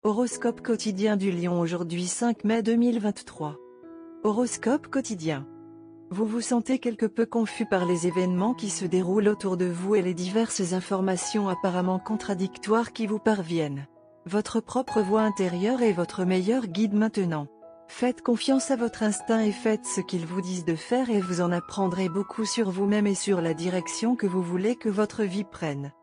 Horoscope quotidien du Lion aujourd'hui 5 mai 2023. Horoscope quotidien. Vous vous sentez quelque peu confus par les événements qui se déroulent autour de vous et les diverses informations apparemment contradictoires qui vous parviennent. Votre propre voix intérieure est votre meilleur guide maintenant. Faites confiance à votre instinct et faites ce qu'ils vous disent de faire et vous en apprendrez beaucoup sur vous-même et sur la direction que vous voulez que votre vie prenne.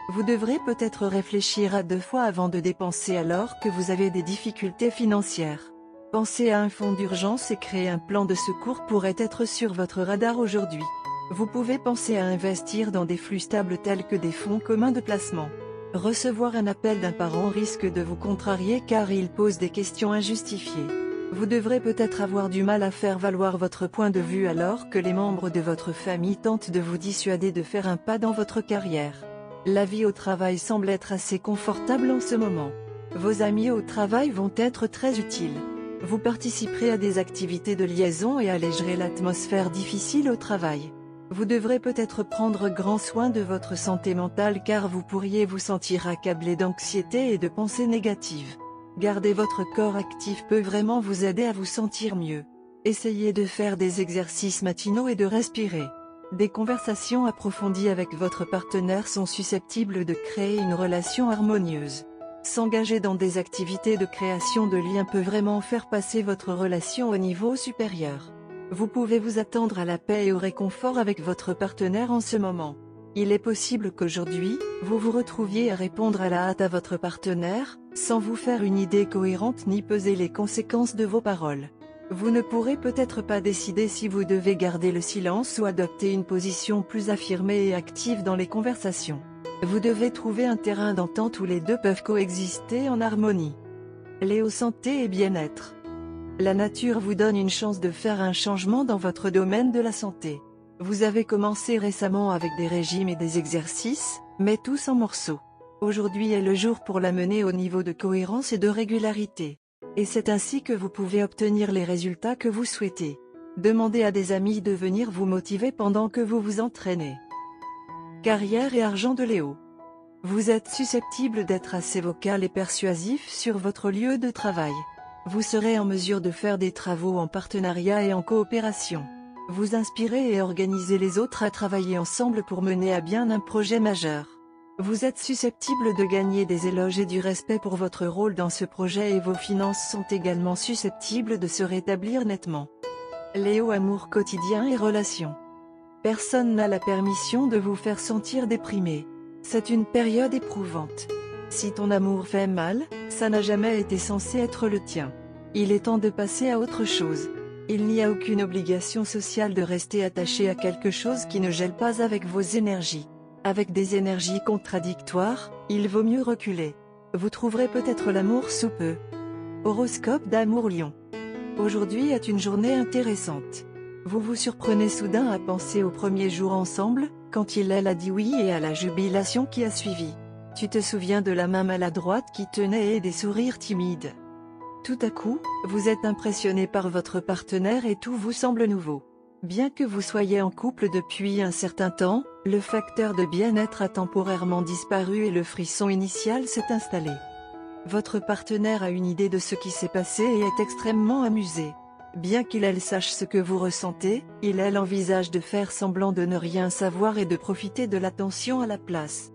Vous devrez peut-être réfléchir à 2 fois avant de dépenser alors que vous avez des difficultés financières. Pensez à un fonds d'urgence et créer un plan de secours pourrait être sur votre radar aujourd'hui. Vous pouvez penser à investir dans des flux stables tels que des fonds communs de placement. Recevoir un appel d'un parent risque de vous contrarier car il pose des questions injustifiées. Vous devrez peut-être avoir du mal à faire valoir votre point de vue alors que les membres de votre famille tentent de vous dissuader de faire un pas dans votre carrière. La vie au travail semble être assez confortable en ce moment. Vos amis au travail vont être très utiles. Vous participerez à des activités de liaison et allégerez l'atmosphère difficile au travail. Vous devrez peut-être prendre grand soin de votre santé mentale car vous pourriez vous sentir accablé d'anxiété et de pensées négatives. Garder votre corps actif peut vraiment vous aider à vous sentir mieux. Essayez de faire des exercices matinaux et de respirer. Des conversations approfondies avec votre partenaire sont susceptibles de créer une relation harmonieuse. S'engager dans des activités de création de liens peut vraiment faire passer votre relation au niveau supérieur. Vous pouvez vous attendre à la paix et au réconfort avec votre partenaire en ce moment. Il est possible qu'aujourd'hui, vous vous retrouviez à répondre à la hâte à votre partenaire, sans vous faire une idée cohérente ni peser les conséquences de vos paroles. Vous ne pourrez peut-être pas décider si vous devez garder le silence ou adopter une position plus affirmée et active dans les conversations. Vous devez trouver un terrain d'entente où les deux peuvent coexister en harmonie. Léo, santé et bien-être. La nature vous donne une chance de faire un changement dans votre domaine de la santé. Vous avez commencé récemment avec des régimes et des exercices, mais tous en morceaux. Aujourd'hui est le jour pour l'amener au niveau de cohérence et de régularité. Et c'est ainsi que vous pouvez obtenir les résultats que vous souhaitez. Demandez à des amis de venir vous motiver pendant que vous vous entraînez. Carrière et argent de Léo. Vous êtes susceptible d'être assez vocal et persuasif sur votre lieu de travail. Vous serez en mesure de faire des travaux en partenariat et en coopération. Vous inspirez et organisez les autres à travailler ensemble pour mener à bien un projet majeur. Vous êtes susceptible de gagner des éloges et du respect pour votre rôle dans ce projet et vos finances sont également susceptibles de se rétablir nettement. Léo, amour quotidien et relations. Personne n'a la permission de vous faire sentir déprimé. C'est une période éprouvante. Si ton amour fait mal, ça n'a jamais été censé être le tien. Il est temps de passer à autre chose. Il n'y a aucune obligation sociale de rester attaché à quelque chose qui ne gèle pas avec vos énergies. Avec des énergies contradictoires, il vaut mieux reculer. Vous trouverez peut-être l'amour sous peu. Horoscope d'amour Lion. Aujourd'hui est une journée intéressante. Vous vous surprenez soudain à penser au premier jour ensemble, quand elle a dit oui et à la jubilation qui a suivi. Tu te souviens de la main maladroite qui tenait et des sourires timides. Tout à coup, vous êtes impressionné par votre partenaire et tout vous semble nouveau. Bien que vous soyez en couple depuis un certain temps, le facteur de bien-être a temporairement disparu et le frisson initial s'est installé. Votre partenaire a une idée de ce qui s'est passé et est extrêmement amusé. Bien qu'il sache ce que vous ressentez, il envisage de faire semblant de ne rien savoir et de profiter de l'attention à la place.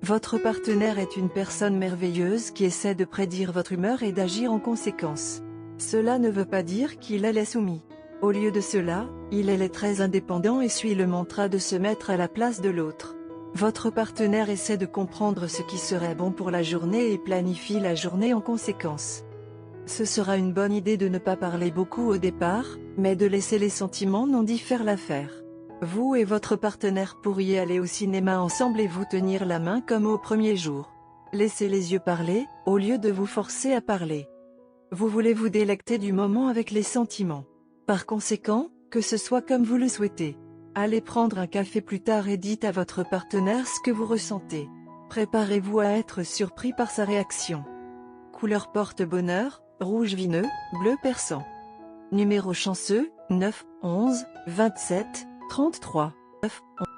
Votre partenaire est une personne merveilleuse qui essaie de prédire votre humeur et d'agir en conséquence. Cela ne veut pas dire qu'il est soumis. Au lieu de cela, il est très indépendant et suit le mantra de se mettre à la place de l'autre. Votre partenaire essaie de comprendre ce qui serait bon pour la journée et planifie la journée en conséquence. Ce sera une bonne idée de ne pas parler beaucoup au départ, mais de laisser les sentiments non dits faire l'affaire. Vous et votre partenaire pourriez aller au cinéma ensemble et vous tenir la main comme au premier jour. Laissez les yeux parler, au lieu de vous forcer à parler. Vous voulez vous délecter du moment avec les sentiments. Par conséquent, que ce soit comme vous le souhaitez. Allez prendre un café plus tard et dites à votre partenaire ce que vous ressentez. Préparez-vous à être surpris par sa réaction. Couleur porte-bonheur, rouge vineux, bleu persan. Numéro chanceux, 9, 11, 27, 33. 9, 11.